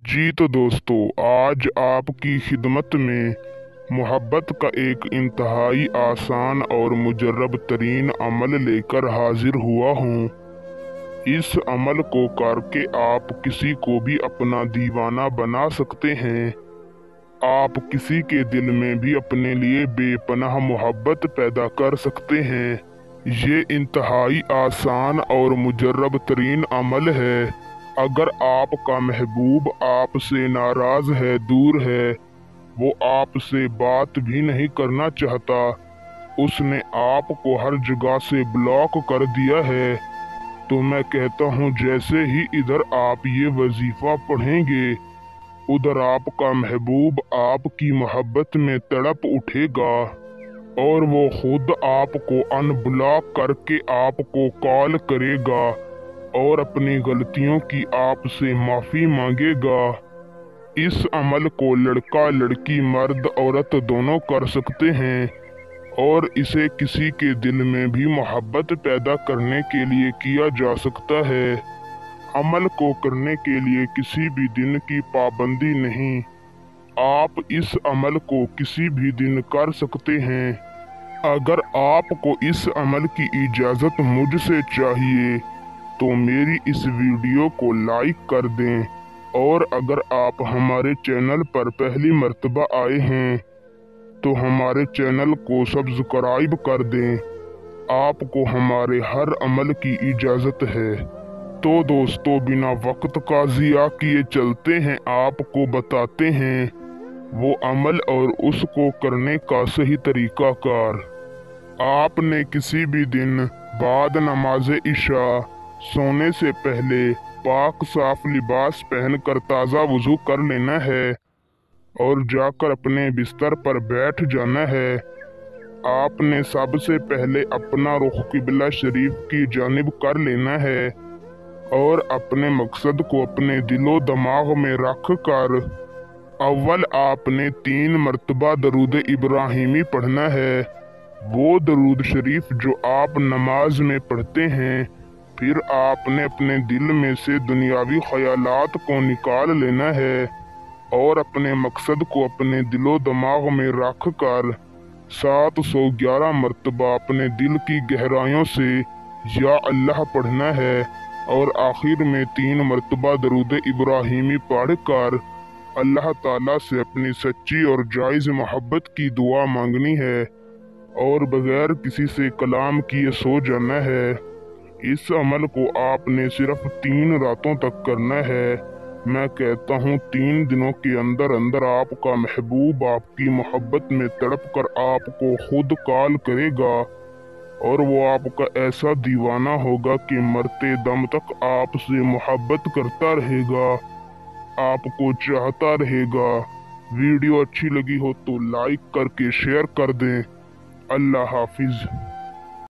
जी तो दोस्तों, आज आपकी खिदमत में मोहब्बत का एक इंतहाई आसान और मुजर्रब तरीन अमल लेकर हाजिर हुआ हूँ। इस अमल को करके आप किसी को भी अपना दीवाना बना सकते हैं। आप किसी के दिल में भी अपने लिए बेपनाह मोहब्बत पैदा कर सकते हैं। ये इंतहाई आसान और मुजर्रब तरीन अमल है। अगर आपका महबूब आपसे नाराज है, दूर है, वो आपसे बात भी नहीं करना चाहता, उसने आपको हर जगह से ब्लॉक कर दिया है, तो मैं कहता हूँ जैसे ही इधर आप ये वजीफा पढ़ेंगे, उधर आपका महबूब आपकी मोहब्बत में तड़प उठेगा और वो खुद आपको अनब्लॉक करके आपको कॉल करेगा और अपनी गलतियों की आपसे माफ़ी मांगेगा। इस अमल को लड़का लड़की मर्द औरत दोनों कर सकते हैं और इसे किसी के दिल में भी मोहब्बत पैदा करने के लिए किया जा सकता है। अमल को करने के लिए किसी भी दिन की पाबंदी नहीं। आप इस अमल को किसी भी दिन कर सकते हैं। अगर आपको इस अमल की इजाज़त मुझसे चाहिए तो मेरी इस वीडियो को लाइक कर दें, और अगर आप हमारे चैनल पर पहली मर्तबा आए हैं तो हमारे चैनल को सब्सक्राइब कर दें। आपको हमारे हर अमल की इजाज़त है। तो दोस्तों, बिना वक्त का ज़िया किए चलते हैं, आपको बताते हैं वो अमल और उसको करने का सही तरीका कार। आपने किसी भी दिन बाद नमाज इशा सोने से पहले पाक साफ लिबास पहनकर ताज़ा वुज़ू कर लेना है और जाकर अपने बिस्तर पर बैठ जाना है। आपने सबसे पहले अपना रुख किबला शरीफ की जानिब कर लेना है और अपने मकसद को अपने दिलो दिमाग में रख कर अव्वल आपने 3 मरतबा दरूद इब्राहिमी पढ़ना है, वो दरूद शरीफ जो आप नमाज में पढ़ते हैं। फिर आपने अपने दिल में से दुनियावी ख्यालात को निकाल लेना है और अपने मकसद को अपने दिलो दिमाग में रख कर 711 मरतबा अपने दिल की गहराइयों से या अल्लाह पढ़ना है और आखिर में 3 मरतबा दरूद इब्राहिमी पढ़ कर अल्लाह ताला से अपनी सच्ची और जायज़ मोहब्बत की दुआ मांगनी है और बगैर किसी से कलाम किए सो जाना है। इस अमल को आपने सिर्फ 3 रातों तक करना है। मैं कहता हूँ 3 दिनों के अंदर अंदर आपका महबूब आपकी मोहब्बत में तड़प कर आपको खुद कॉल करेगा और वो आपका ऐसा दीवाना होगा कि मरते दम तक आपसे मोहब्बत करता रहेगा, आपको चाहता रहेगा। वीडियो अच्छी लगी हो तो लाइक करके शेयर कर दें। अल्लाह हाफिज।